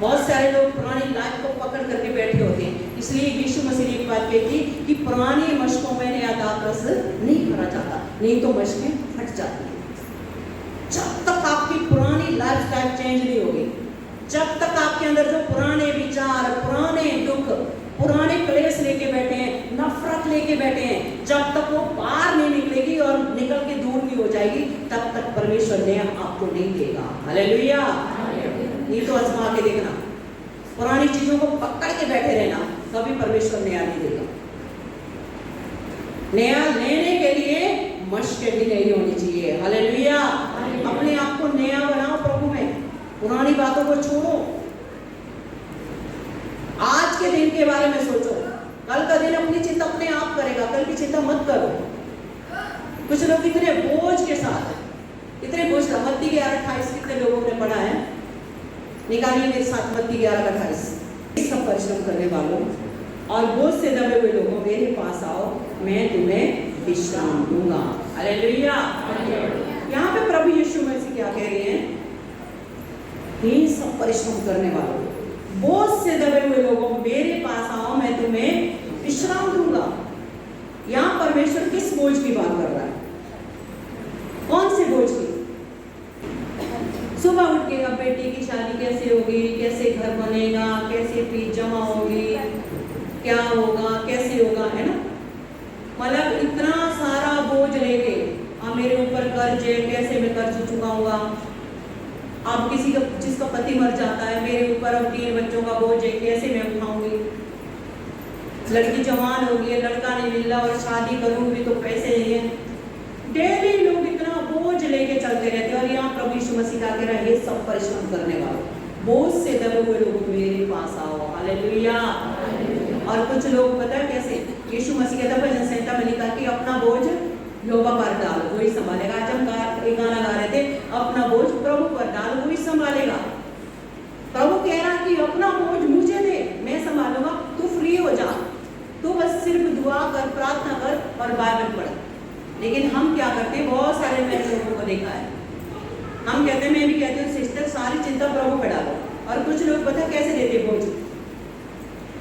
बहुत सारे लोग पुरानी लाइफ को पकड़ करके बैठे होते हैं। इसलिए यीशु मसीह ने एक बात कही थी कि पुरानी मशकों में नया दाखरस नहीं भरा जाता, नहीं तो मशकें फट जाती हैं। जब तक आपकी पुरानी लाइफ स्टाइल चेंज नहीं होगी, जब तक आपके अंदर जो पुराने विचार, पुराने दुख, पुराने क्लेश लेके बैठे हैं, नफरत लेके बैठे हैं, जब तक वो बाहर नहीं निकलेगी और निकल के दूर नहीं हो जाएगी, तब तक परमेश्वर ने आपको नहीं देगा। हालेलुया। ये तो आजमा के देखना, पुरानी चीजों को पकड़ के बैठे रहना, कभी परमेश्वर नया नहीं देगा। नया लेने के लिए मशकें भी नहीं होनी चाहिए। हालेलुया। अपने आप को नया बनाओ प्रभु में, पुरानी बातों को छोड़ो। आज के दिन के बारे में सोचो, कल का दिन अपनी चिंता अपने आप करेगा, कल की चिंता मत करो। कुछ लोग इतने बोझ के साथ, इतने बोझ, मत्ती 11:28 कितने लोगों ने पढ़ा है? निकालिए मेरे साथ मत्ती 11:28। सब परिश्रम करने वालों और बोझ से दबे हुए लोगों, मेरे पास आओ, मैं तुम्हें विश्राम दूंगा। हालेलुया। यहाँ पे प्रभु यीशु मसीह क्या कह रहे हैं? ये सब परिश्रम करने वालों, बोझ से दबे हुए लोगों, मेरे पास आओ, मैं तुम्हें विश्राम दूंगा। यहाँ परमेश्वर किस बोझ की बात कर रहा है? कौन से बोझ की? सुबह उठ के अब बेटी की शादी कैसे होगी, कैसे घर बनेगा, कैसे फीस जमा होगी, क्या होगा, कैसे होगा, है ना? मतलब इतना सारा बोझ लेके, अब मेरे ऊपर कर्ज है, कैसे मैं कर्ज चुकाऊंगा। अब किसी का, जिसका पति मर जाता है, मेरे ऊपर अब 3 बच्चों का बोझ है, कैसे मैं उठाऊंगी। लड़की जवान हो गई है, लड़का नहीं मिल रहा और शादी करूंगी तो पैसे नहीं है। डेली लोग इतना बोझ लेके चलते रहते हैं। और यहाँ प्रभु यीशु मसीह का कह रहा है, सब परिश्रम करने वालों, बोझ से दबे हुए लोग, मेरे पास आओ। हालेलुया। और कुछ लोग पता है कैसे? यीशु मसीह कहता है भजन संहिता में लिखा कि अपना बोझ यहोवा पर डालो, वही संभालेगा। आज हम एक गाना गा रहे थे, अपना बोझ प्रभु पर डालो, वही संभालेगा। प्रभु कह रहा है कि अपना बोझ मुझे दे, मैं संभालूंगा, तू फ्री हो जा, तू बस सिर्फ दुआ कर, प्रार्थना कर और बाइबल पढ़। लेकिन हम क्या करते हैं? बहुत सारे मैंने लोगों को देखा है, हम कहते हैं, मैं भी कहती हूँ सिस्टर, सारी चिंता प्रभु पे डालो। और कुछ लोग पता कैसे देते बोझ?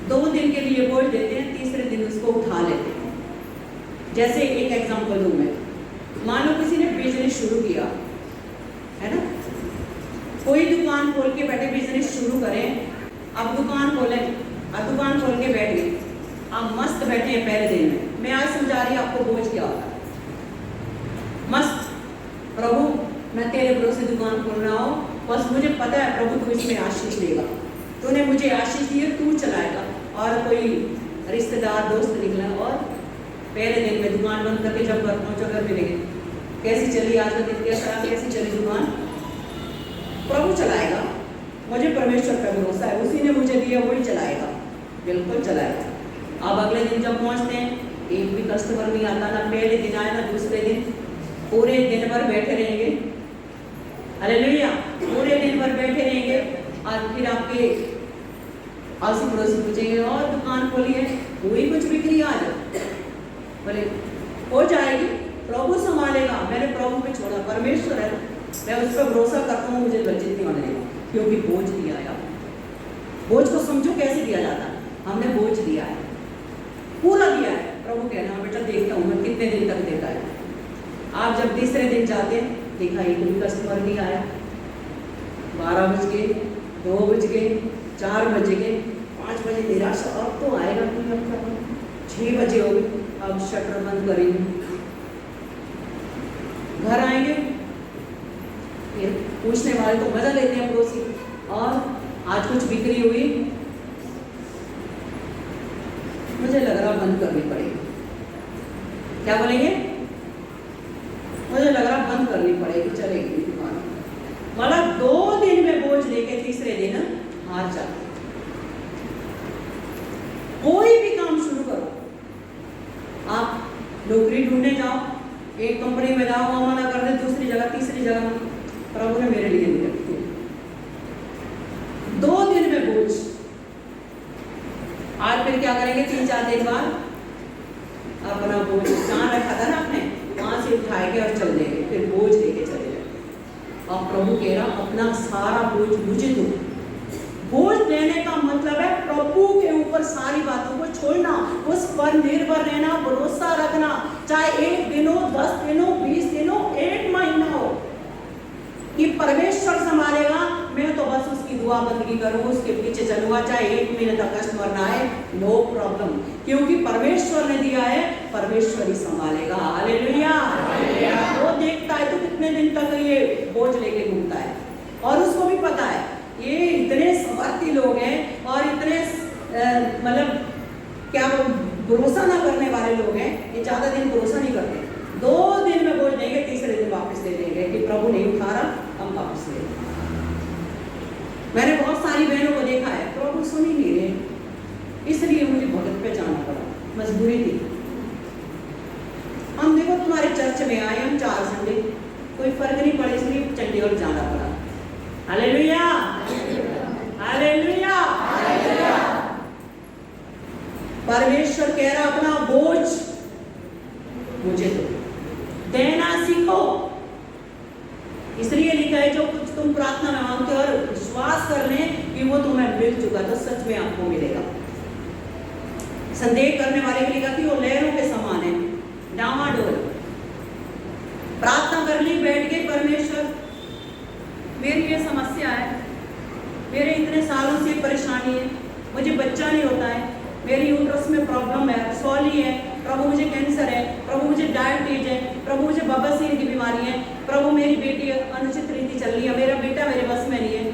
2 दिन के लिए बोझ देते हैं, तीसरे दिन उसको उठा लेते हैं। जैसे एक एग्जांपल दूं मैं, मान लो किसी ने बिजनेस शुरू किया है ना, कोई दुकान खोल के बैठे, बिजनेस शुरू करें। अब दुकान खोलें, अब दुकान खोल के बैठ गए, आप मस्त बैठे हैं पहले दिन में। मैं आज समझा रही हूँ आपको बोझ क्या होता है। मस्त, प्रभु मैं तेरे भरोसे दुकान खोल रहा हूँ, बस मुझे पता है प्रभु तू इसमें आशीष देगा, तूने मुझे आशीष दी है, तू चलाएगा। और कोई रिश्तेदार दोस्त निकला और पहले दिन में दुकान बंद करके जब घर पहुंचो, घर मिले, कैसी चली आज का दिन, कैसी चली दुकान? प्रभु चलाएगा, मुझे परमेश्वर पर भरोसा है, उसी ने मुझे दिया, वही चलाएगा, बिल्कुल चलाएगा। अब अगले दिन जब पहुंचते हैं, एक भी कस्टमर नहीं आता, ना पहले दिन आया ना दूसरे दिन, पूरे दिन भर बैठे रहेंगे। हालेलुया। पूरे दिन भर बैठे रहेंगे और फिर आपके आसी पड़ोसी पूछेंगे, और दुकान खोली है, वही कुछ बिक्री आज? बोले हो जाएगी, प्रभु संभालेगा, मैंने प्रभु पे छोड़ा, परमेश्वर है, मैं उस पर भरोसा करता हूँ, मुझे लज्जित नहीं होने देगा, क्योंकि बोझ दिया है। बोझ को समझो कैसे दिया जाता है, हमने बोझ दिया है, पूरा दिया है। प्रभु कहना, बेटा देखता हूँ मैं कितने दिन तक देता है। आप जब तीसरे दिन जाते हैं, देखा एक भी कस्टमर नहीं आया, 12 बज गए, 2 बज गए, 4 बज गए, 5 बजे निराशा, अब तो आएगा नहीं, अब 6 बजे हो गए, अब शटर बंद करेंगे, घर आएंगे, फिर पूछने वाले तो मजा लेते हैं पड़ोसी, और आज कुछ बिक्री हुई, मुझे लग रहा बंद करनी पड़ेगी। क्या बोलेंगे? मुझे लग रहा बंद करनी पड़ेगी, चलेगी दुकान। मतलब 2 दिन में बोझ लेके तीसरे दिन हार जाते। कोई भी काम शुरू करो, आप नौकरी ढूंढने जाओ, एक कंपनी में जाओ, वहां मना कर दे, दूसरी जगह, तीसरी जगह, प्रभु ने मेरे लिए नहीं रखी। 2 दिन में बोझ। आज फिर क्या करेंगे? 3-4 दिन बाद अपना बोझ जहाँ रखा था ना आपने, वहां से उठाएंगे और चल देंगे, फिर बोझ लेके चले जाएंगे। अब प्रभु कह रहा, अपना सारा बोझ मुझे दो, बोझ कहने का मतलब है प्रभु के ऊपर सारी बातों को छोड़ना, उस पर निर्भर रहना, भरोसा रखना, चाहे 1 दिन हो, 10 दिन हो, 20 दिन हो, 1 महीना हो, कि परमेश्वर संभालेगा। मैं तो बस उसकी दुआ बंदगी करूँ, उसके पीछे चलूंगा, चाहे 1 महीने तक कस्टमर ना आए, नो प्रॉब्लम, क्योंकि परमेश्वर ने दिया है, परमेश्वर ही संभालेगा। हालेलुया। वो देखता है तो कितने दिन तक ये बोझ लेके घूमता है, और उसको भी पता है ये इतने समर्थी लोग हैं और इतने मतलब क्या भरोसा ना करने वाले लोग हैं, ये ज्यादा दिन भरोसा नहीं करते। 2 दिन में बोझ देंगे, तीसरे दिन वापस दे देंगे कि प्रभु नहीं उठा रहा, हम वापस ले लेंगे। मैंने बहुत सारी बहनों को देखा है, प्रभु सुन ही नहीं रहे, इसलिए मुझे भगत पे जाना पड़ा, मजबूरी थी। हम देखो तुम्हारे चर्च में आए, हम 4 संडे, कोई फर्क नहीं पड़े, इसलिए चंडीगढ़ जाना पड़ा। Hallelujah, hallelujah. परमेश्वर कह रहा अपना बोझ मुझे दो, देना सीखो। इसलिए लिखा है जो कुछ तुम प्रार्थना में मांगते हो और विश्वास कर लें कि वो तुम्हें मिल चुका, तो सच में आपको मिलेगा। संदेह करने वाले के लिखा कि वो लहरों के समान है, डामाडोल। प्रार्थना कर ली बैठ के, परमेश्वर मेरी ये समस्या है, मेरे इतने सालों से परेशानी है, मुझे बच्चा नहीं होता है, मेरी यूट्रस में प्रॉब्लम है, सॉली है, प्रभु मुझे कैंसर है, प्रभु मुझे डायबिटीज है, प्रभु मुझे बवासीर की बीमारी है, प्रभु मेरी बेटी अनुचित रीति चल रही है, मेरा बेटा मेरे बस में नहीं है।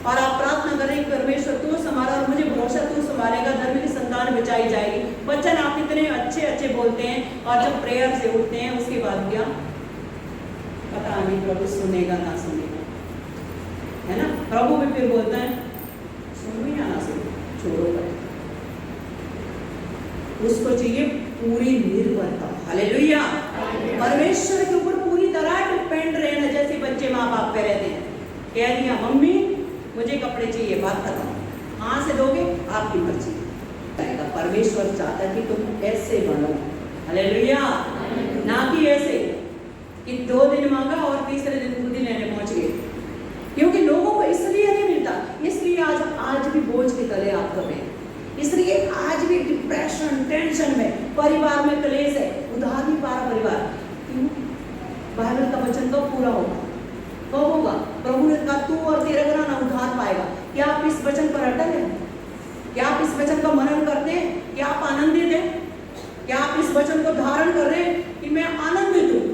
और आप प्रार्थना करें परमेश्वर तू संभाला, और मुझे भरोसा तू संभालेगा, धर्म की संतान बचाई जाएगी। वचन आप इतने अच्छे अच्छे बोलते हैं, और जब प्रेयर से उठते हैं उसके बाद क्या पता नहीं प्रभु सुनेगा ना सुनेगा, है ना। प्रभु भी फिर बोलता है सुन भी ना सुन, छोड़ो कर। उसको चाहिए पूरी निर्भरता। हालेलुया। परमेश्वर के ऊपर पूरी तरह डिपेंड रहना, जैसे बच्चे माँ बाप पे रहते हैं। कह दिया मम्मी मुझे कपड़े चाहिए, बात खत्म, कहाँ से दोगे आपकी मर्जी। परमेश्वर चाहता है कि तुम ऐसे बनो, हालेलुया, ना कि ऐसे कि 2 दिन मांगा और तीसरे दिन खुद ही लेने पहुंच गए। क्योंकि लोगों को इसलिए नहीं मिलता, इसलिए आज भी बोझ के तले आप दबे, इसलिए आज भी डिप्रेशन टेंशन में, परिवार में क्लेश है, उधार नहीं पा रहा परिवार। क्यों? बाइबल का वचन कब पूरा होगा? कब होगा? प्रभु ने कहा तू और तेरा घराना उधार पाएगा। क्या आप इस वचन पर अटल हैं? क्या आप इस वचन का मनन करते हैं? क्या आप आनंदित हैं? क्या आप इस वचन को धारण कर रहे हैं कि मैं आनंदित हूँ?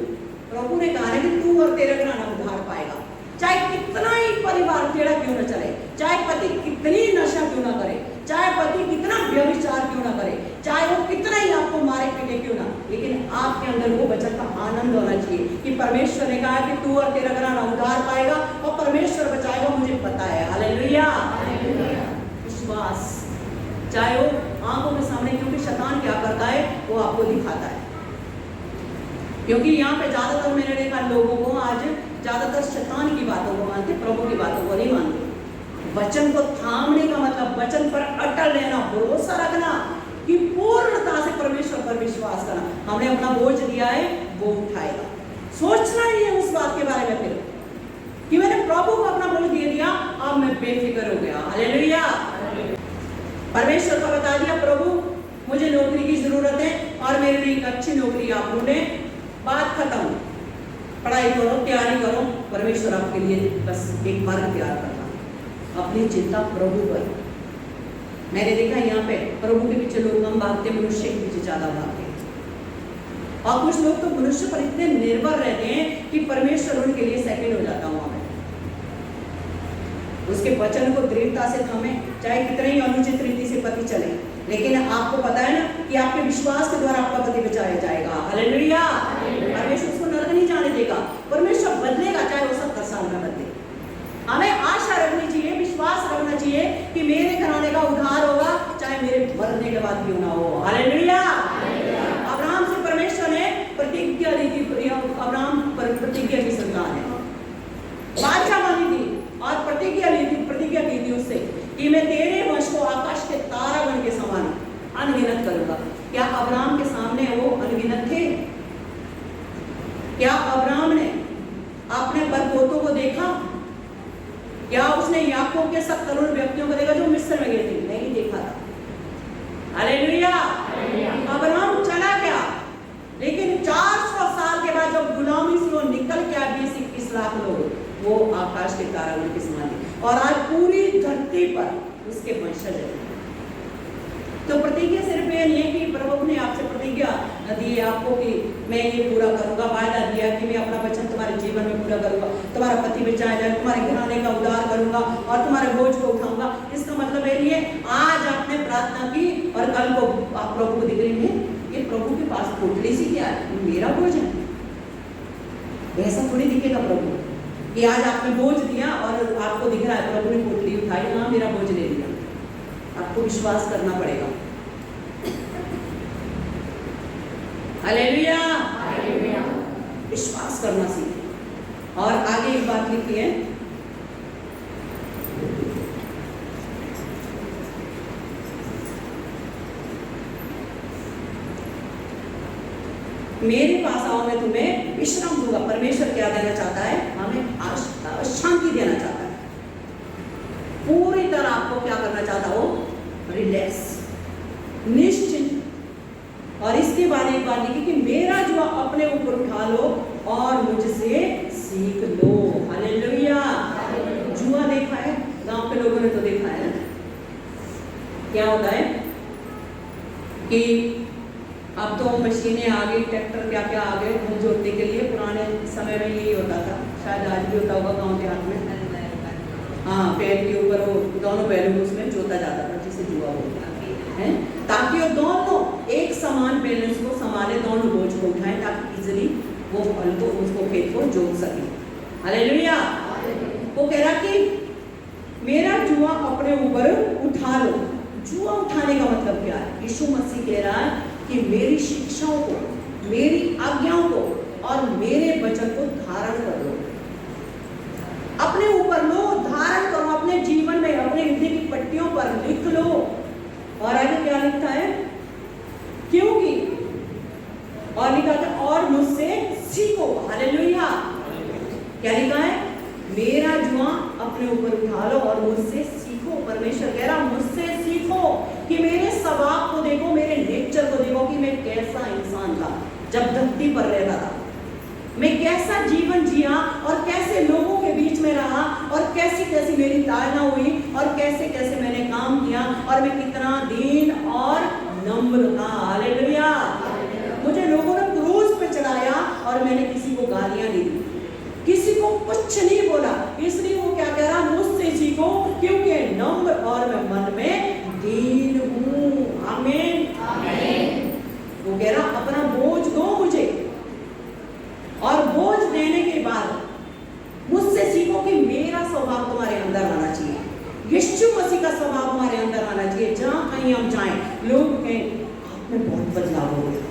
प्रभु ने कहा है कि तू और तेरा घराना उधार पाएगा। चाहे कितना ही परिवार टेढ़ा क्यों न चले, चाहे पति कितनी नशा क्यों ना करे, चाहे पति कितना व्यभिचार क्यों ना करे, चाहे वो कितना ही आपको मारे पीटे क्यों ना, लेकिन आपके अंदर वो वचन का आनंद होना चाहिए कि परमेश्वर ने कहा कि तू और तेरा घराना उधार पाएगा और परमेश्वर बचाएगा, मुझे पता है। हालेलुया। विश्वास, चाहे वो आंखों के सामने, क्योंकि शैतान क्या करता है वो आपको दिखाता है। क्योंकि यहाँ पे ज्यादातर मैंने देखा लोगों को आज ज्यादातर शैतान की बातों को मानते, प्रभु की बातों को नहीं मानते। वचन को थामने का मतलब वचन पर अटल रहना, भरोसा रखना कि पूर्णता से परमेश्वर पर विश्वास करना। हमने अपना बोझ दिया है, वो उठाएगा। सोचना ही है उस बात के बारे में फिर कि मैंने प्रभु को अपना बोझ दे दिया, अब मैं बेफिक्र हो गया। हालेलुया। परमेश्वर को बता दिया प्रभु मुझे नौकरी की जरूरत है और मेरे लिए एक अच्छी नौकरी आप ढूंढें, बात खत्म। पढ़ाई करो, तैयारी करो, परमेश्वर आपके लिए बस एक मार्ग तैयार करता। अपनी चिंता प्रभु पर। मैंने देखा यहाँ पे प्रभु के पीछे लोग कम भागते, मनुष्य के पीछे ज्यादा भागते हैं। और कुछ लोग तो मनुष्य पर इतने निर्भर रहते हैं कि परमेश्वर उनके लिए सेकंड हो जाता हूँ मैं। उसके वचन को दृढ़ता से थामे, चाहे कितने ही अनुचित रीति से पति चले, लेकिन आपको पता है ना कि आपके विश्वास के द्वारा आपका पति बचाया जाएगा। हालेलुया। परमेश्वर उसको नरक नहीं जाने देगा, परमेश्वर बदलेगा, चाहे वो 70 साल में बदले। हमें आशा रखनी चाहिए, विश्वास रखना चाहिए कि मेरे घराने का उद्धार होगा, चाहे मेरे मरने के बाद क्यों ना हो। हालेलुया। अब्राहम से परमेश्वर ने प्रतिज्ञा दी थी, अब्राहम प्रतिज्ञा की संतान है, बादशाह मानी थी और प्रतिज्ञा की थी उससे कि मैं तेरे वंश को आकाश के तारागण के समान अनगिनत करूंगा। क्या अब्राहम के सामने वो अनगिनत थे? क्या अब्राहम ने अपने परपोतों को देखा? क्या उसने याकूब के 70 व्यक्तियों को देखा जो पूरी धरती पर उसके वंशज हैं। तो प्रतिज्ञा सिर्फ ये नहीं है कि प्रभु ने आपसे प्रतिज्ञा दी है आपको कि मैं ये पूरा करूंगा, वायदा दिया कि मैं अपना वचन तुम्हारे जीवन में पूरा करूंगा, तुम्हारा पति बचाया जाए, तुम्हारे घराने का उद्धार करूंगा और तुम्हारे बोझ को उठाऊंगा। इसका मतलब ये नहीं है आज आपने प्रार्थना की और कल को आप प्रभु को दिख रही है ये प्रभु के पास पोटली सी क्या है, मेरा बोझ है। ऐसा थोड़ी दिखेगा प्रभु कि आज आपने बोझ दिया और आपको दिख रहा है प्रभु ने पोटली उठाई, हाँ मेरा बोझ ले लिया। आपको विश्वास करना पड़ेगा। हालेलुया, विश्वास करना सीखें। और आगे एक बात लिखी है, मेरे पास आओ मैं तुम्हें विश्राम दूंगा। परमेश्वर क्या देना चाहता है? हमें शांति देना चाहता है। पूरी तरह आपको क्या करना चाहता हो? रिलैक्स, निश्चिंत। और इसके बाद एक बात लिखी कि मेरा जुआ अपने ऊपर उठा लो और मुझसे सीख लो। हालेलुया। जुआ देखा है गांव के लोगों ने तो देखा है ना, क्या होता है कि अब तो मशीनें आ गई, ट्रैक्टर क्या क्या आ गए हल जोतने के लिए। पुराने समय में यही होता था, शायद आज भी होता होगा गांव के हाथ में। हाँ, पैर के ऊपर वो दोनों पैरों में उसमें जोता जाता था, जिसे जुआ बोलता है, ताकि वो दोनों एक समान बैलेंस को संभाले, दोनों बोझ को उठाएं ताकि इजीली वो फल को उसको खेत को जोत सके। हालेलुया। वो कह रहा कि मेरा जुआ अपने ऊपर उठा लो। जुआ उठाने का मतलब क्या है? यीशु मसीह कह रहा है कि मेरी शिक्षाओं को, मेरी आज्ञाओं को और मेरे वचन को धारण कर लो, अपने ऊपर लो, धारण करो अपने जीवन में, अपने हृदय की पट्टियों पर लिख लो। और आगे क्या लिखता है? क्योंकि और लिखा था और मुझसे सीखो। हालेलुया। क्या लिखा है? मेरा जुआ अपने ऊपर उठा लो और मुझसे सीखो। परमेश्वर कह रहा मुझसे सीखो कि मेरे स्वभाव को देखो, मेरे नेचर को देखो कि मैं कैसा इंसान था जब धरती पर रहता था, मैं कैसा जीवन जिया और कैसे लोगों के बीच में रहा और कैसी कैसी मेरी ताड़ना हुई और कैसे कैसे मैंने काम किया और मैं कितना दीन और नम्र था। हालेलुया। मुझे लोगों ने क्रूस पे चढ़ाया और मैंने किसी को गालियां नहीं दी, किसी को कुछ नहीं बोला। इसलिए वो क्या कह रहा? मुझसे सीखो क्योंकि नम्र और मैं मन में दीन हूँ। आमीन। वो कह रहा अपना बोझ दो मुझे और बोझ देने के बाद मुझसे सीखो कि मेरा स्वभाव तुम्हारे अंदर आना चाहिए, यीशु मसीह का स्वभाव हमारे अंदर आना चाहिए। जहां कहीं हम जाएं लोग कहें आप में बहुत बदलाव हो गया,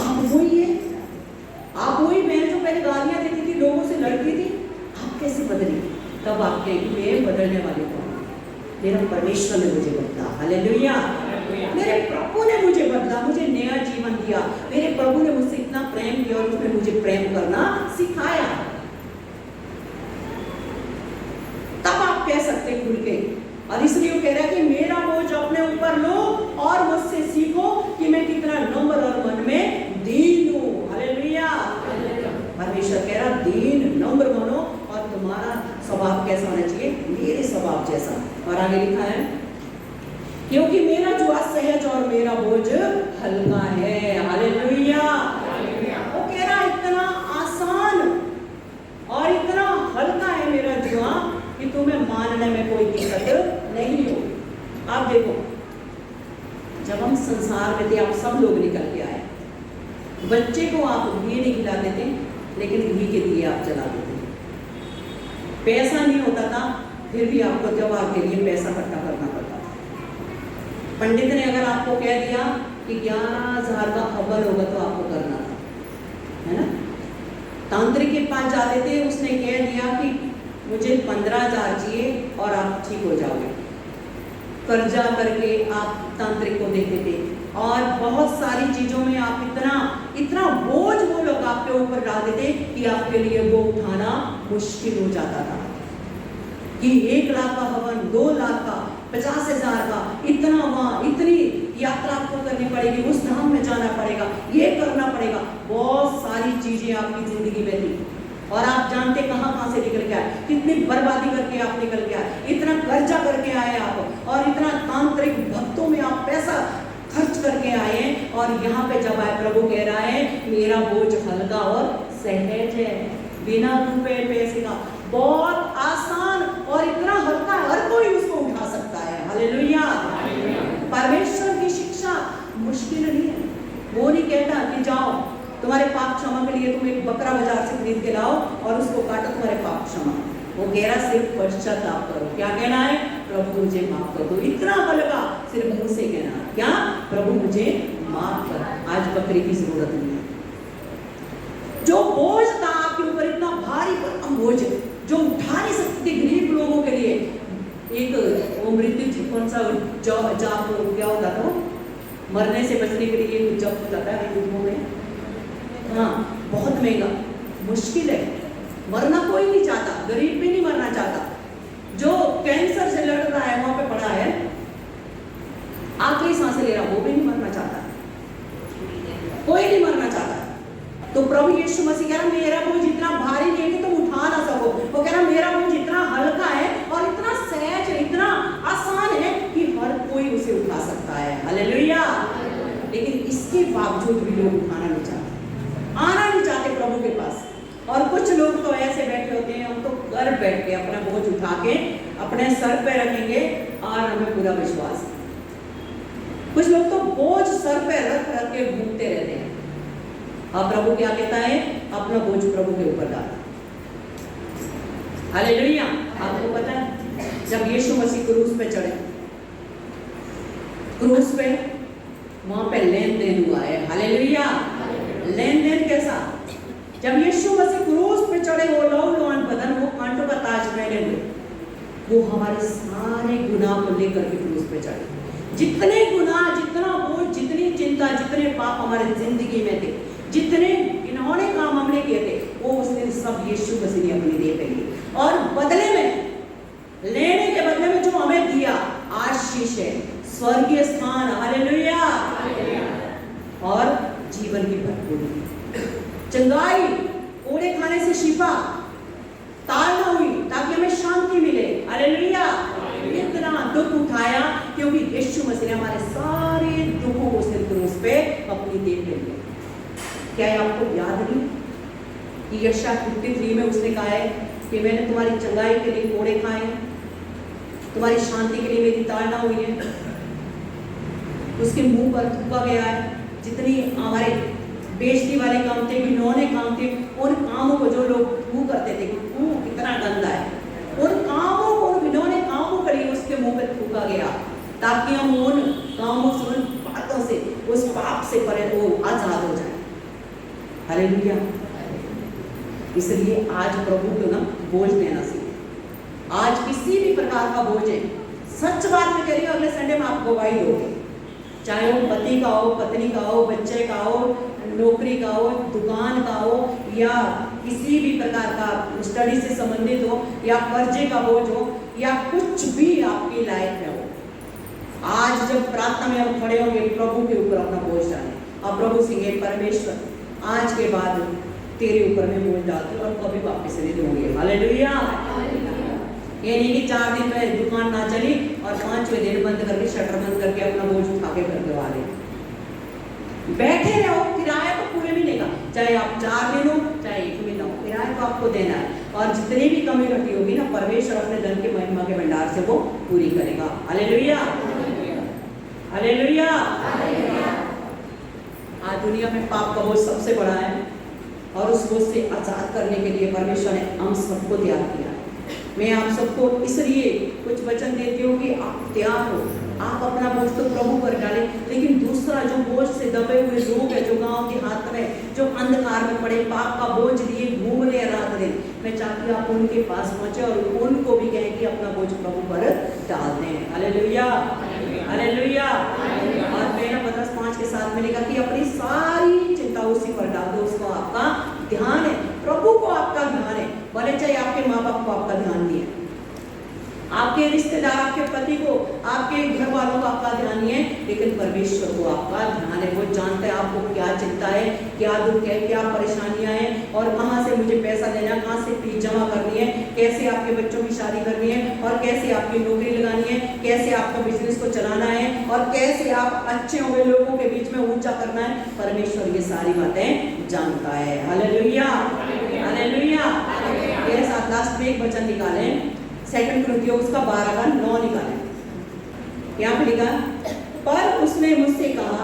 आप वही है, आप वही बहन जो पहले गालियां देती थी, लोगों से लड़ती थी, आप कैसे बदली? तब आप कहेंगे मैं बदलने वाले कौन? मेरा परमेश्वर ने मुझे बदला। हालेलुया। मेरे प्रभु ने मुझे बदला, मुझे नया जीवन दिया। मेरे प्रभु ने मुझसे इतना प्रेम किया और उसने मुझे प्रेम करना सिखाया। तब आप कह सकते खुल के। और इसलिए वो कह रहा है कि मेरा बोझ अपने ऊपर लो और मुझसे सीखो कि मैं कितना नम्र और मन में दीन हूँ। हालेलुया। परमेश्वर कह रहा दीन नम्र बनो और तुम्हारा स्वभाव कैसा होना चाहिए? मेरे स्वभाव जैसा। और आगे लिखा है क्योंकि मेरा जुआ सहज और मेरा बोझ हल्का है। हालेलुया। वो कह रहा इतना आसान और इतना हल्का है मेरा जुआ कि तुम्हें मानने में कोई दिक्कत नहीं हो। आप देखो जब हम संसार में थे, आप सब लोग निकल के आए, बच्चे को आप घी नहीं खिलाते थे लेकिन घी के दिए आप जलाते थे। पैसा नहीं होता था फिर भी आपको त्योहार के लिए पैसा इकट्ठा करना पड़ता था। पंडित ने अगर आपको कह दिया कि 11,000 का हवन होगा तो आपको करना था, है ना। तांत्रिक के पास जाते थे, उसने कह दिया कि मुझे 15,000 चाहिए और आप ठीक हो जाओगे। कर्जा करके आप तांत्रिक को देते थे और बहुत सारी चीजों में आप इतना बोझ वो लोग आपके ऊपर डालते थे कि आपके लिए वो उठाना मुश्किल हो जाता था कि 1 लाख का हवन, 2 लाख का, 50,000 का, इतना वहाँ, इतनी यात्रा आपको करनी पड़ेगी, उस धाम में जाना पड़ेगा, ये करना पड़ेगा। बहुत सारी चीजें आपकी जिंदगी में थी और आप जानते कहां कहां से निकल के आए, कितनी बर्बादी करके आप निकल के आए, इतना कर्जा करके आए आप, और इतना तांत्रिक भक्तों में आप पैसा खर्च करके आए, और यहाँ पे जब आए प्रभु कह रहा है मेरा बोझ हल्का और सहज है, बिना रुपए पैसे का, बहुत आसान और इतना हल्का, हर कोई उसको उठा सकता है। हालेलुया। परमेश्वर की शिक्षा मुश्किल नहीं है। वो नहीं कहता कि जाओ तुम्हारे पाप क्षमा के लिए तुम एक बकरा बाजार से खरीद के लाओ और उसको काटो, तुम्हारे पाप क्षमा। वो कह रहा सिर्फ पश्चाताप करो। क्या कहना है? प्रभु मुझे माफ कर दो। इतना हल्का, सिर्फ मुंह से कहना, क्या? प्रभु मुझे माफ कर। आज बकरी की जरूरत नहीं है। जो बोझ था आपके ऊपर, इतना भारी भरकम बोझ जो उठा नहीं सकते गरीब लोगों के लिए, एक वो मृत्यु कौन सा जाप क्या होता था, मरने से बचने के लिए कुछ जप होता है युद्धों में, हाँ, बहुत महंगा, मुश्किल है। मरना कोई नहीं चाहता, गरीब भी नहीं मरना चाहता। जो कैंसर से लड़ रहा है, वहां पे पड़ा है, आखिरी सांसें ले रहा, वो भी नहीं मरना चाहता, कोई नहीं मरना चाहता। तो प्रभु यीशु मसीह कह रहा मेरा बोझ इतना भारी नहीं है कि तुम उठा ना सको। वो कह रहा मेरा बोझ इतना हल्का है और इतना सहज है, इतना आसान है कि हर कोई उसे उठा सकता है। हालेलुया। लेकिन इसके बावजूद भी लोग उठाना नहीं चाहते, आना नहीं चाहते प्रभु के पास। और कुछ लोग तो ऐसे बैठे होते हैं, हम तो घर बैठ के अपना बोझ उठा के अपने सर पे रखेंगे और हमें पूरा विश्वास है। कुछ लोग तो बोझ सर पे रख रख के घूमते रहते हैं। अब प्रभु क्या कहता है? अपना बोझ प्रभु के ऊपर डाल। हालेलुया। आपको पता है जब यीशु मसीह क्रूस पे चढ़े, क्रूस पे वहां पे लेन देन हुआ है। हालेलुया। लेन देन कैसा? जब यीशु मसीह क्रूस पे चढ़े, वो लौन बदन, वो कांटों का ताज पहने हुए, वो हमारे सारे गुनाह को लेकर के क्रूस पे चढ़े। जितने गुनाह, जितना बोझ, जितनी चिंता, जितने पाप हमारे जिंदगी में थे, जितने इन्होंने काम हमने किए थे, वो उसने सब यीशु मसीह ने अपनी देह पे लिए, और बदले में, लेने के बदले में जो हमें दिया आशीष है, स्वर्गीय स्थान, हालेलुया, और जीवन की भरपूरी, चंगाई, कोड़े खाने से शिफा, ताड़ना हुई ताकि हमें शांति मिले। हालेलुया। इतना दुख उठाया क्योंकि यीशु मसीह ने हमारे सारे दुखों को सिर्फ क्रूस पे अपनी देह पे लिया। क्या आपको याद नहीं कि यशायाह 53 में उसने कहा है कि मैंने तुम्हारी चंगाई के लिए कोड़े खाए, तुम्हारी शांति के लिए मेरी ताड़ना हुई है। उसके मुंह पर थूका गया है। जितनी हमारे बेइज्जती वाले काम थे, घिनौने काम थे, उन कामों को जो लोग थू करते थे, कितना गंदा है, उन कामों को, उन घिनौने कामों के लिए उसके मुंह पर थूका गया, ताकि हम उन कामों से, उन बातों से, उस पाप से परे वो आजाद हो जाए। हालेलुया। इसलिए आज प्रभु को ना बोझ देना सीखे। आज किसी भी प्रकार का बोझ है, सच बात में कह रही हूँ, अगले संडे में आप गवाही दोगे, चाहे वो पति का हो, पत्नी का हो, बच्चे का हो, नौकरी का हो, दुकान का हो, या किसी भी प्रकार का स्टडी से संबंधित हो, या कर्जे का बोझ हो, या कुछ भी आपकी लाइफ में हो। आज जब प्रार्थना में हम खड़े होंगे, प्रभु के ऊपर अपना बोझ डालें। अब प्रभु सिंह, परमेश्वर आज के बाद तेरे ऊपर में बोझ डालते और कभी वापस नहीं दूंगी। हालेलुया। ये नहीं कि 4 दिन में दुकान ना चली और 5वें दिन बंद करके, शटर बंद करके अपना बोझ उठा के घर के वाले बैठे रहो। किराया तो पूरे महीने का, चाहे आप 4 दिन हो चाहे 1 महीना हो, किराया तो आपको देना है। और जितनी भी कमी घटी होगी ना, परमेश्वर अपने धन के महिमा के भंडार से वो पूरी करेगा। हालेलुया। हालेलुया। आज दुनिया में पाप का बोझ सबसे बड़ा है, और उस बोझ से आजाद करने के लिए परमेश्वर ने हम सबको तैयार किया। मैं आप सबको इसलिए कुछ वचन देती हूँ कि आप तैयार हो, आप अपना बोझ तो प्रभु पर डालें। लेकिन दूसरा जो बोझ से दबे हुए लोग है, जो गांव के हाथ में, जो अंधकार में पड़े, पाप का बोझ लिए घूम रहे रात दिन, मैं चाहती हूँ आप उनके पास पहुंचे और उनको भी कहें कि अपना बोझ प्रभु पर डाल दें। हालेलुया। हालेलुया। और मेरा पत्रस 5 के साथ में लिखा कि अपनी सारी चिंता उसी पर डाल दो, उसको आपका ध्यान है, प्रभु को आपका ध्यान है। भले चाहे आपके माँ बाप को आपका ध्यान नहीं है, आपके रिश्तेदार, आपके पति को, आपके घर वालों को आपका ध्यान नहीं है, लेकिन परमेश्वर को आपका ध्यान है। वो जानता है आपको क्या चिंता है, क्या दुख है, क्या परेशानियां हैं, और कहाँ से मुझे पैसा देना, कहाँ से फीस जमा करनी है, कैसे आपके बच्चों की शादी करनी है, और कैसे आपकी नौकरी लगानी है, कैसे आपका बिजनेस को चलाना है, और कैसे आप अच्छे हुए लोगों के बीच में ऊंचा करना है। परमेश्वर ये सारी बातें जानता है। Hallelujah, hallelujah. मेरे साथ लास्ट में एक वचन निकाले, 2 कुरिन्थियों उसका 12:9 निकाले। क्या लिखा? पर उसने मुझसे कहा,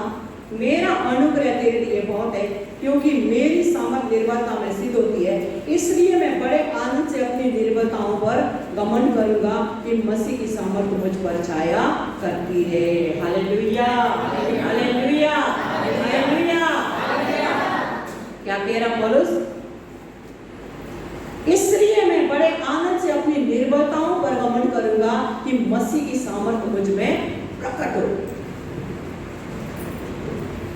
मेरा अनुग्रह तेरे लिए बहुत है, क्योंकि मेरी सामर्थ निर्बलता में सिद्ध होती है। इसलिए मैं बड़े आनंद से अपनी निर्बलताओं पर घमंड करूंगा कि मसीह की सामर्थ मुझ पर छाया करती है। Hallelujah, hallelujah, hallelujah. क्या कह रहा पौलुस? इसलिए मैं बड़े आनंद से अपनी निर्बलताओं पर घमंड करूंगा कि मसीह की सामर्थ मुझ में प्रकट हो।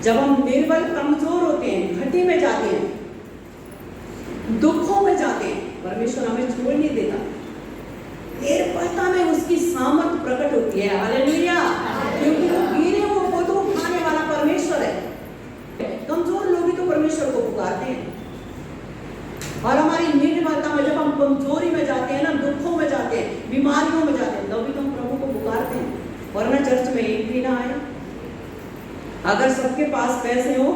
जब हम निर्बल, कमजोर होते हैं, घटी में जाते हैं, दुखों में जाते हैं, परमेश्वर हमें छोड़ नहीं देता। निर्बलता में उसकी सामर्थ प्रकट होती है। हालेलुया, क्योंकि वो गिरे वो तो उठाने वाला परमेश्वर है। कमजोर लोग ही तो परमेश्वर को पुकारते हैं। और हमारी निर्बलता में जब हम कमजोरी में जाते हैं ना, दुखों में जाते हैं, बीमारियों में जाते हैं, तभी तो हम प्रभु को पुकारते हैं। वरना चर्च में एक भी ना आए। अगर सबके पास पैसे हो,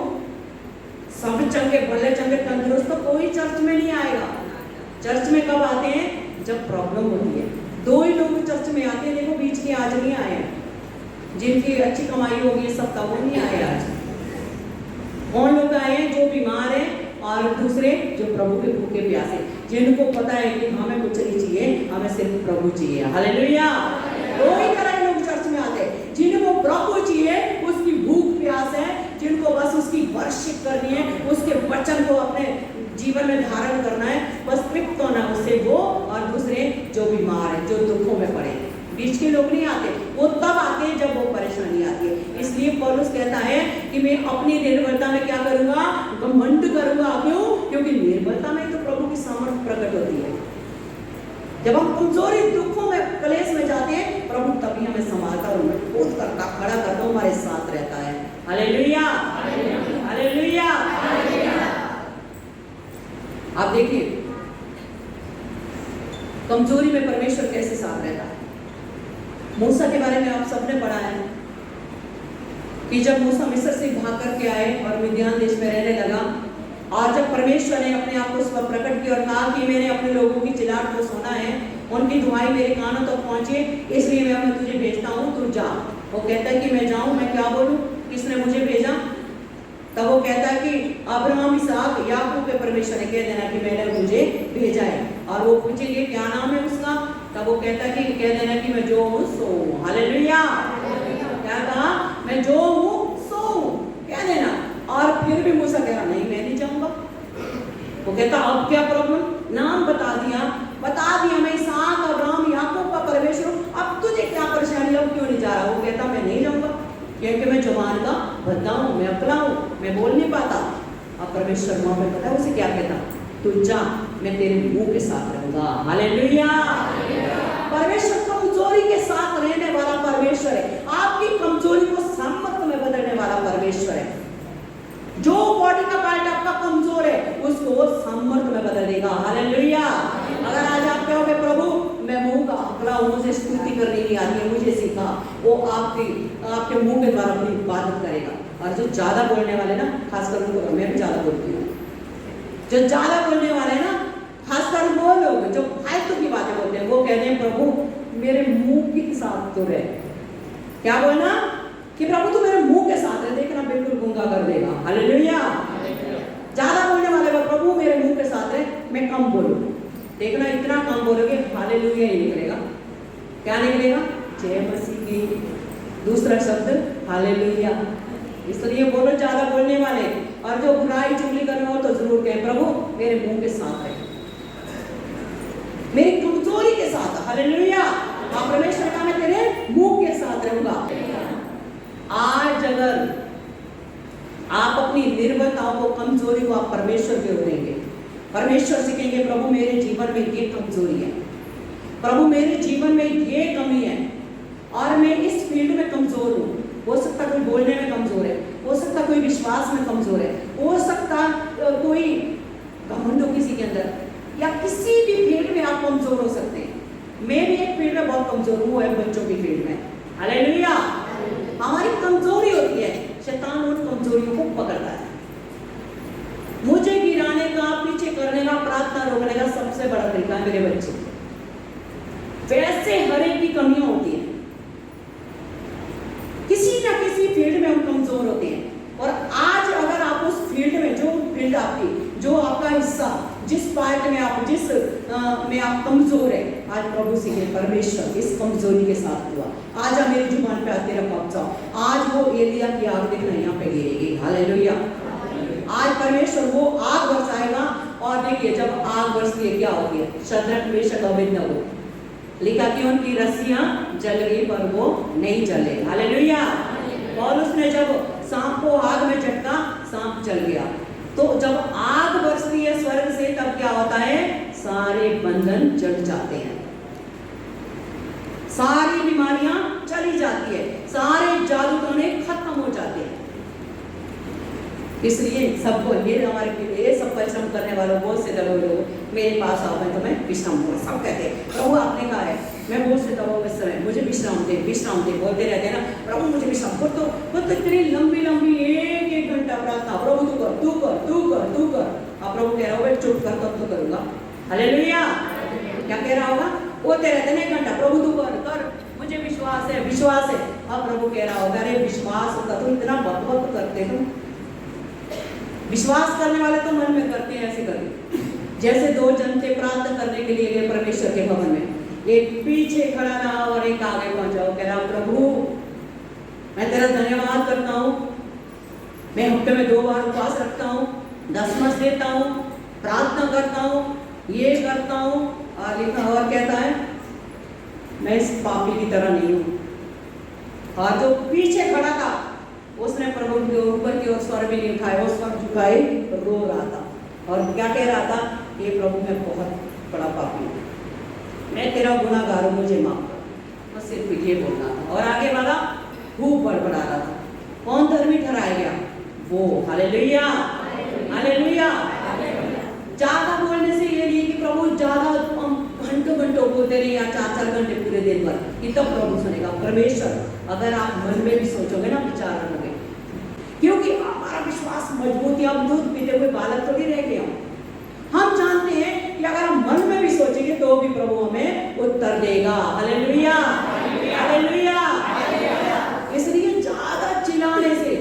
सब चंगे भले चंगे तंदुरुस्त, तो कोई चर्च में नहीं आएगा। चर्च में कब आते हैं? जब प्रॉब्लम होती है। 2 ही लोग चर्च में आते हैं। देखो बीच के आज नहीं आए, जिनकी अच्छी कमाई होगी सब तब वो नहीं आए आज। कौन लोग आए हैं? जो बीमार हैं, और दूसरे जो प्रभु के भूखे प्यासे, जिनको पता है कि हमें कुछ नहीं चाहिए, हमें सिर्फ प्रभु चाहिए। हालेलुया। 2 ही तरह के लोग चर्च में आते हैं, जिनको प्रभु चाहिए, उसकी भूख प्यास है, जिनको बस उसकी वर्शिप करनी है, उसके वचन को अपने जीवन में धारण करना है, बस तृप्त होना उससे वो, और दूसरे जो बीमार है, जो दुखों में पड़े। बीच के लोग नहीं आते, वो तब आते हैं जब वो परेशानी आती है। इसलिए पौलुस कहता है कि मैं अपनी निर्बलता में क्या करूंगा? घमंड करूंगा। क्यों? क्योंकि निर्बलता में तो प्रभु की सामर्थ प्रकट होती है। जब हम कमजोरी, दुखों में, कलेश में जाते हैं, प्रभु तभी हमें संभालता और हमें खोद करता, खड़ा करता, हमारे साथ रहता है। Hallelujah, hallelujah. आप देखिए कमजोरी में परमेश्वर कैसे साथ रहता है। मूसा के बारे में आप सबने पढ़ा है कि जब मूसा मिस्र से भाग करके आए और मिद्यान देश में रहने लगा, और जब परमेश्वर ने अपने आप को उस पर प्रकट किया और कहा कि मैंने अपने लोगों की चिल्लाहट को सुना है, उनकी दुआएं मेरे कानों तक पहुंची, इसलिए मैं अपने तुझे भेजता हूँ, तू जा। वो कहता है कि मैं जाऊँ, मैं क्या बोलूँ, किसने मुझे भेजा? तब वो कहता है कि अब्राहम, इसहाक, याकूब के परमेश्वर ने कह देना कि मैंने मुझे भेजा है। और वो पूछेंगे क्या नाम है उसका, तब वो कहता है कि कह देना कि मैं जो हूँ सो हूँ। हालेलुया। क्या कहा? मैं जो हूँ सो हूँ, कह देना। और फिर भी मूसा कह रहा नहीं, मैं नहीं जाऊंगा। वो कहता अब क्या प्रॉब्लम? नाम बता दिया मैं इसहाक, अब्राहम, याकूब का परमेश्वर हूँ, अब तुझे क्या परेशानी, अब क्यों नहीं जा रहा? वो कहता मैं नहीं जाऊंगा, क्योंकि मैं जवान का भद्दा हूँ, मैं अकला हूँ, मैं बोल नहीं पाता। अब परमेश्वर वहां पे पता है उसे क्या कहता? तू जा, मैं तेरे मुंह के साथ रहूंगा। हालेलुया। परमेश्वर कमजोरी के साथ रहने वाला परमेश्वर है। आपकी कमजोरी को सामर्थ में बदलने वाला परमेश्वर है। जो बॉडी का पार्ट आपका कमजोर है, उसको वो सामर्थ में बदल देगा। हालेलुया। अगर आज आप कहोगे प्रभु मैं मुंह का अकला हूँ, मुझे स्तुति करनी नहीं आती है, मुझे सीखा, वो आपके मुंह के द्वारा अपनी इबादत करेगा। और जो ज्यादा बोलने वाले ना, खासकर उनको, मैं भी ज्यादा बोलती हूँ, जो ज्यादा बोलने वाले ना, खासकर वो लोग जो फालतू की बातें बोलते हैं, वो कहते हैं प्रभु मेरे मुंह के साथ तो रहे। क्या बोलना? कि प्रभु तू मेरे मुंह के साथ है, देखना बिल्कुल गूंगा कर देगा। हालेलुया। ज्यादा बोलने वाले को प्रभु मेरे मुंह के साथ है, मैं कम बोलूं, देखना इतना कम बोलोगे हालेलुया ही निकलेगा। क्या निकलेगा? जय मसीह की। दूसरा शब्द हालेलुया। इसलिए बोलो ज्यादा बोलने वाले, और जो बुराई चुगली करने हो तो जरूर कहें प्रभु मेरे मुंह के साथ है, मेरी कमजोरी के साथ। हालेलुया। आप परमेश्वर का मैं तेरे मुंह के साथ रहूंगा। आज अगर आप अपनी निर्बलताओं को, कमजोरी को आप परमेश्वर के देंगे, परमेश्वर से कहेंगे प्रभु मेरे जीवन में ये कमजोरी है, प्रभु मेरे जीवन में ये कमी है और मैं इस फील्ड में कमजोर हूँ। हो सकता कोई बोलने में कमजोर है, हो सकता कोई विश्वास में कमजोर है, हो सकता कोई घमंड हो किसी के अंदर, या किसी भी फील्ड में आप कमजोर हो सकते हैं। मैं भी एक फील्ड में बहुत कमजोर हूँ, वो है बच्चों की फील्ड में। हालेलुया। हमारी कमजोरी होती है, शैतान उन कमजोरियों को पकड़ता है। मुझे गिराने का, पीछे करने का, प्रार्थना रोकने का सबसे बड़ा तरीका है मेरे बच्चे। वैसे हर एक की कमियां होती है, किसी ना किसी फील्ड में हम कमजोर होते हैं। और आज अगर आप उस फील्ड में, जो फील्ड आपकी, जो आपका हिस्सा, जिस पार्ट में आप, जिस में आप कमजोर है, आज प्रभु से कहें परमेश्वर इस कमजोरी के साथ हुआ, आज आप मेरी जुबान पे तेरा कब्जा, आज वो एलिया की आग देखना यहाँ पे गिरेगी। हालेलुया। आज परमेश्वर वो आग बरसाएगा। और देखिए जब आग बरसती है क्या होती है, शद्रक मेशक अबेदनगो, लिखा कि उनकी रस्सियां जल गई पर वो नहीं जले। हालेलुया। और उसने जब सांप को आग में झटका, सांप जल गया। तो जब आग बरसती है स्वर्ग से तब क्या होता है, सारे बंधन जल जाते हैं, सारी बीमारियां चली जाती है, सारे जादू टोने खत्म हो जाते हैं। इसलिए सबको, ये हमारे लिए सब परिश्रम करने वालों, बहुत से दबे लोग मेरे पास आओ, मैं तुम्हें विश्राम दूंगा। सब कहते हैं प्रभु आपने कहा है मैं बहुत से दबाव में समय, मुझे विश्राम दे, विश्राम दे, बोलते रहते हैं ना प्रभु मुझे विश्राम। तो इतनी लंबी लंबी एक घंटा प्रार्थना, प्रभु तू कर, तू कर, तू कर, तू कर। अब प्रभु कह रहा होगा चुप कर, तब तो करूंगा। हालेलुया। क्या कह रहा होगा, बोलते रहते हैं 1 घंटा, प्रभु तू कर, कर, मुझे विश्वास है, विश्वास है। अब प्रभु कह रहा होगा अरे विश्वास होता तुम इतना बकबक करते हो। विश्वास करने वाले तो मन में करते हैं, ऐसे करते जैसे 2 जनते प्रार्थना करने के लिए गए परमेश्वर के भवन में, एक पीछे खड़ा रहा और एक आगे पहुंचा। कह रहा प्रभु मैं तेरा धन्यवाद करता हूँ, मैं हफ्ते में 2 बार उपवास रखता हूँ, दशमस देता हूँ, प्रार्थना करता हूँ, ये करता हूँ। और लिखा और कहता है मैं इस पापी की तरह नहीं हूँ। और जो पीछे खड़ा था उसने प्रभु के ऊपर की ओर स्वर भी नहीं उठाए, वो स्वर झुकाए रो रहा था और क्या कह रहा था, ये प्रभु मैं बहुत बड़ा पापी हूँ, मैं तेरा गुनाहगार हूँ, मुझे माफ कर। बस सिर्फ ये बोल रहा था और आगे वाला खूब बड़बड़ा रहा था। कौन धर्मी ठहराया गया, वो। Hallelujah, hallelujah. ज्यादा बोलने से ये नहीं कि प्रभु ज्यादा घंटों घंटों बोलते रहे या 4-4 घंटे पूरे दिन भर, ये तब प्रभु सुनेगा। परमेश्वर अगर आप मन में भी सोचोगे ना, विचार रखोगे, क्योंकि हमारा विश्वास मजबूत है। हम दूध पीते हुए बालक थोड़ी रह गए, हम जानते हैं कि अगर हम मन में भी सोचेंगे तो भी प्रभु हमें उत्तर देगा। Hallelujah, hallelujah. इसलिए ज्यादा चिल्लाने से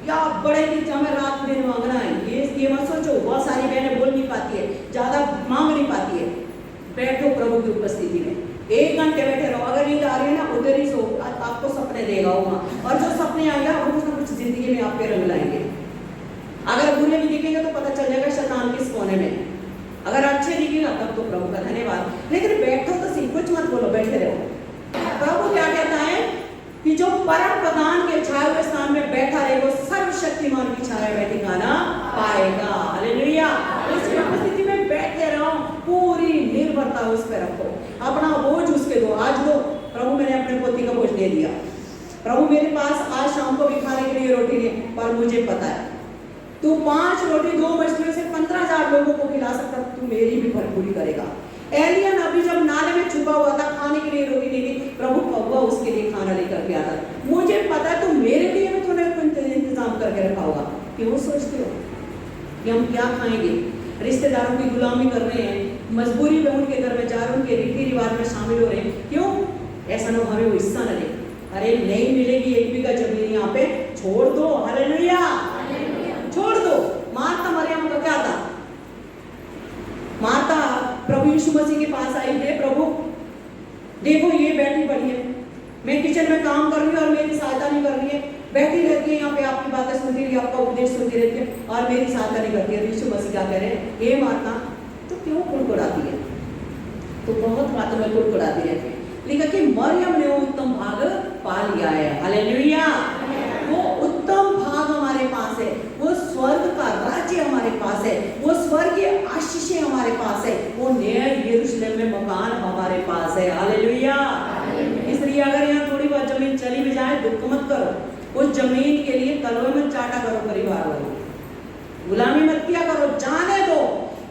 या बड़े की हमें रात दिन मांगना है, ये मत सोचो। बहुत सारी बहनें बोल नहीं पाती है, ज्यादा मांग नहीं पाती है। बैठो प्रभु की उपस्थिति में, 1 घंटे बैठे रहो। अगर नींद आ रही है ना, उधर ही सो, आपको सपने देगा वहाँ, और जो सपने आएगा वो कुछ ना कुछ जिंदगी में आपके रंग लाएंगे। अगर बुरे भी दिखेंगे तो पता चल जाएगा शैतान किस कोने में, अगर अच्छे दिखेगा तब तो प्रभु का धन्यवाद। लेकिन बैठो तो सही, कुछ मत बोलो, बैठे रहो। प्रभु क्या कहता है कि जो परम प्रधान के छाए हुए स्थान में बैठा रहे, वो सर्वशक्तिमान की छाया में ठिकाना पाएगा। हालेलुया। उसकी उपस्थिति में बैठे रहो, पूरी निर्भरता उस पर रखो, अपना बोझ उसके दो। आज दो, प्रभु मैंने अपने पोती का बोझ दे दिया, प्रभु मेरे पास आज शाम को भी खाने के लिए रोटी नहीं, पर मुझे पता है तू 5 रोटी 2 मछलियों से 15,000 लोगों को खिला सकता, तू मेरी भी भरपूरी करेगा। एलिया नबी जब नाले में छुपा हुआ था, खाने के लिए रोटी नहीं थी, प्रभु कौवा उसके लिए खाना लेकर के आता। मुझे पता है तू मेरे लिए भी थोड़ा इंतजाम करके रखा होगा। क्यों सोचते हो कि हम क्या खाएंगे? रिश्तेदारों की गुलामी कर रहे हैं, मजबूरी में उनके घर में जा रहे, उनके रीति रिवाज में शामिल हो रहे हैं। क्यों? ऐसा ना हमें वो हिस्सा न ले। अरे नहीं मिलेगी 1 बीघा जमीन यहाँ पे, छोड़ दो। हालेलुया, छोड़ दो। मार्था मरियम का क्या था? मार्था प्रभु यीशु मसीह के पास आई है, प्रभु देखो ये बैठी पड़ी है, मैं किचन में काम कर रही हूँ और मेरी सहायता नहीं कर रही है, बैठी रहती है यहाँ पे, आपकी बातें सुनती रही, आपका उपदेश सुनती रहती है और मेरी सहायता नहीं करती है। यीशु मसीह क्या कह रहे हैं, हे मार्था तो क्यों कुड़कुड़ाती है? तो बहुत बातों में कुड़कुड़ाती रहती है। लिखा कि मरियम ने वो उत्तम भाग पा लिया है। हालेलुया। वो उत्तम भाग हमारे पास है, वो स्वर्ग का राज्य हमारे पास है, वो स्वर्गीय आशीषें हमारे पास है, वो नया यरूशलेम में मकान हमारे पास है। हालेलुया। इसलिए अगर यहाँ थोड़ी बहुत जमीन चली भी जाए दुख मत करो, उस जमीन के लिए तलवे मत चाटा करो, परिवार वालों गुलामी मत किया करो, जाने दो।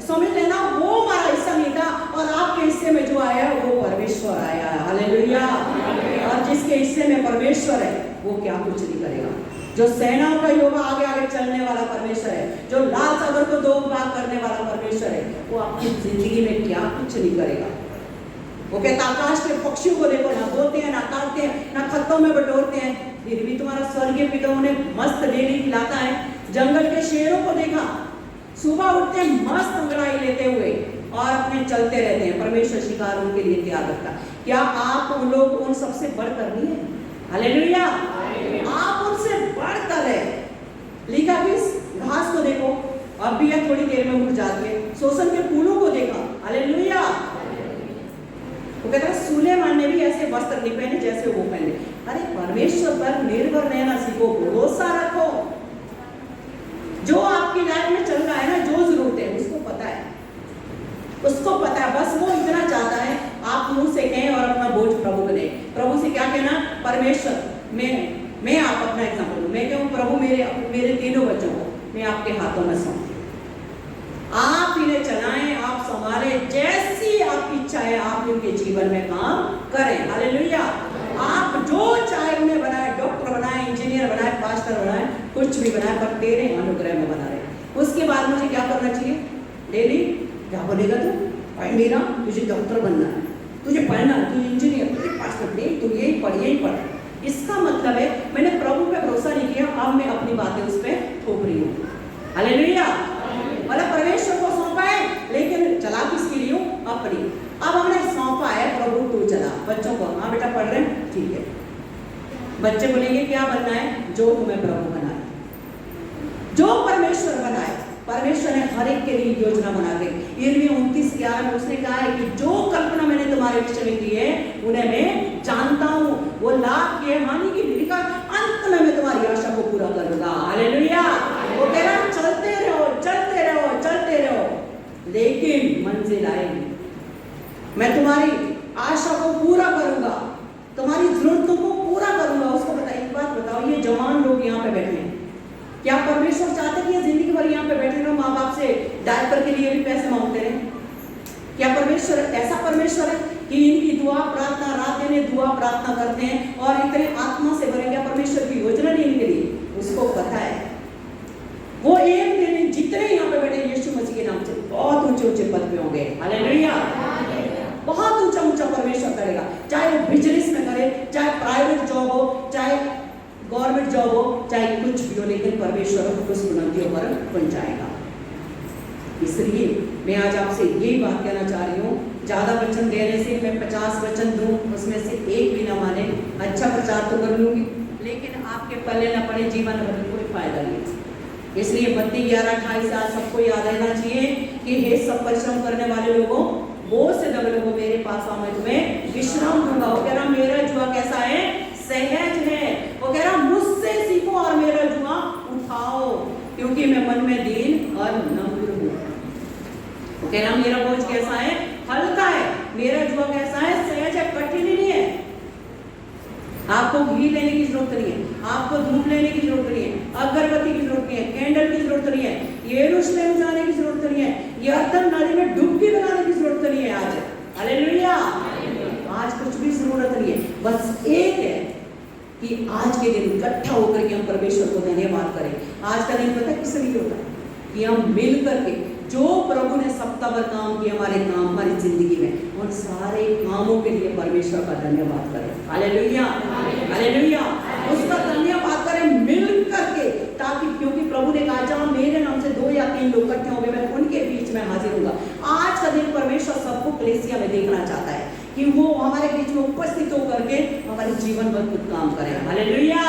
समझ लेना वो हमारा हिस्सा नहीं था और आपके हिस्से में जो आया वो परमेश्वर आया है। हालेलुया। और जिसके हिस्से में परमेश्वर है वो क्या कुछ नहीं करेगा। जो सेनाओं का योगा आगे आगे चलने वाला परमेश्वर है, जो लाल सागर को दो भाग करने वाला परमेश्वर है, वो आपकी जिंदगी में क्या कुछ नहीं करेगा। वो कहता आकाश के पक्षियों को देखो, ना बोते हैं, ना काटते हैं, ना खत्तों में बटोरते हैं, फिर भी तुम्हारा स्वर्गीय पिता उन्हें मस्त डेली खिलाता है। जंगल के शेरों को देखा, सुबह उठते मस्त अंगड़ाई लेते हुए और अपने चलते रहते हैं। परमेश्वर शिकार उनके लिए तैयार रखता। क्या आप उन लोग उन सबसे बढ़कर नहीं है? हालेलुया। आप उनसे बढ़कर है। लिखा किस घास को देखो, अब भी यह थोड़ी देर में उड़ जाती है। सोसन के फूलों को देखा। हालेलुया। वो कहता है सुलेमान ने भी ऐसे वस्त्र नहीं पहने जैसे वो पहने। अरे परमेश्वर पर निर्भर रहना सीखो, भरोसा रखो। जो आपकी लाइफ में चल रहा है ना, जो जरूरत है उसको पता है, उसको पता है। बस वो इतना चाहता है आप मुंह से कहें और अपना बोझ प्रभु को दें। प्रभु से क्या कहना? परमेश्वर मैं आप अपना एग्जाम्पल दूं, मैं कहूँ प्रभु मेरे तीनों बच्चों को मैं आपके हाथों में सौंपती हूं, आप इन्हें चलाएं, आप संभालें, जैसी आपकी इच्छा है आप उनके जीवन में काम करें। हालेलुया। आप जो चाहे उन्हें बनाए, डॉक्टर बनाए, इंजीनियर बनाए, पास्टर बनाए, कुछ भी बनाए, पर तेरे अनुग्रह में बना रहे। उसके बाद मुझे क्या करना चाहिए? डेली क्या बोलेगा तू? मेरा तुझे डॉक्टर बनना है, तुझे पढ़ना है, तुझे इंजीनियर, तुझे पास्टर, तू यही पढ़। इसका मतलब है मैंने प्रभु पे भरोसा नहीं किया, अब मैं अपनी बातें उस पर थोप रही हूँ। हालेलुया। मतलब परमेश्वर को सौंपा है, लेकिन चला किसके लिए हूँ? अपनी। अब हमने सौंपा है प्रभु तू चला। बच्चों को, हाँ बेटा पढ़ रहे हैं, ठीक है। बच्चे बोलेंगे क्या बनना है? जो तुम्हें प्रभु बनाए, जो परमेश्वर बनाए। परमेश्वर ने हर एक के लिए योजना बना के यिर्मयाह 29:11 में उसने कहा है कि जो कल्पना मैंने तुम्हारे विषय में की है उन्हें मैं जानता हूँ, वो लाभ की हानि की निरीक्षा, अंत में मैं तुम्हारी आशा को पूरा करूंगा। हालेलुया। वो कह रहा चलते रहो, चलते रहो, चलते रहो, लेकिन मंजिल आएगी। मैं तुम्हारी आशा को पूरा करूंगा, तुम्हारी जरूरतों को पूरा करूंगा। उसको बताइए, एक बात बताओ, ये जवान लोग यहाँ पे बैठे हैं, क्या परमेश्वर चाहते कि ये जिंदगी भर यहाँ पे बैठे रहो, माँ बाप से डायपर के लिए भी पैसे मांगते रहे? क्या परमेश्वर ऐसा परमेश्वर है कि इनकी दुआ प्रार्थना, रात दिन दुआ प्रार्थना करते हैं और इतने आत्मा से भरे? क्या परमेश्वर की योजना नहीं इनके लिए? उसको पता है वो एक दिन जितने यहाँ पे बैठे यीशु मसीह के नाम से बहुत ऊंचे ऊंचे पद पे होंगे। हालेलुया। बहुत ऊंचा ऊंचा परमेश्वर करेगा, चाहे वो बिजनेस में करे, चाहे प्राइवेट जॉब हो, चाहे गवर्नमेंट जॉब हो, चाहे कुछ भी हो, लेकिन परमेश्वर उस बुलंदियों पर पहुंचाएगा। इसलिए मैं आज आपसे यही बात कहना चाह रही हूँ, ज्यादा वचन देने से मैं 50 वचन दूं, उसमें से एक भी ना माने, अच्छा प्रचार तो कर लूंगी, लेकिन आपके पल्ले न पड़े जीवन भर कोई फायदा नहीं। इसलिए मत्ती 11:28 आज सबको याद रहना चाहिए कि हे सब परिश्रम करने वाले लोगों, बोझ से दबे लोगों, मेरे पास आओ, मैं तुम्हें विश्राम दूंगा। वो कह रहा मेरा जुआ कैसा है? सहज है। वो कह रहा मुझसे सीखो और मेरा जुआ उठाओ, क्योंकि मैं मन में दीन और नम्र हूँ। वो कह रहा मेरा बोझ कैसा है? हल्का है। मेरा जुआ कैसा है? सहज है, कठिन नहीं है। आपको घी लेने की जरूरत नहीं है, आपको धूप लेने की जरूरत नहीं है, अगरबत्ती की जरूरत नहीं है, कैंडल की जरूरत नहीं है, यरूशलेम जाने की जरूरत नहीं है, यरदन नदी में डुबकी लगाने की जरूरत नहीं है। आज हालेलुया, आज कुछ भी जरूरत नहीं है। बस एक है कि आज के दिन इकट्ठा होकर के हम परमेश्वर को धन्यवाद करें। आज का दिन पता किस लिए होता है? कि हम मिल करके जो प्रभु ने सप्ताह भर काम किया हमारे काम, हमारी जिंदगी में, उन सारे कामों के लिए परमेश्वर का धन्यवाद करें। हालेलुया, हालेलुया, उसका धन्यवाद करें मिल करके, ताकि क्योंकि प्रभु ने कहा जहाँ मेरे नाम से 2 या 3 लोग इकट्ठे होंगे मैं उनके बीच में हाजिर होगा। आज का दिन परमेश्वर सबको कलीसिया में देखना चाहता है कि वो हमारे बीच में उपस्थित होकर के हमारे जीवन भर कुछ काम करें। हालेलुया।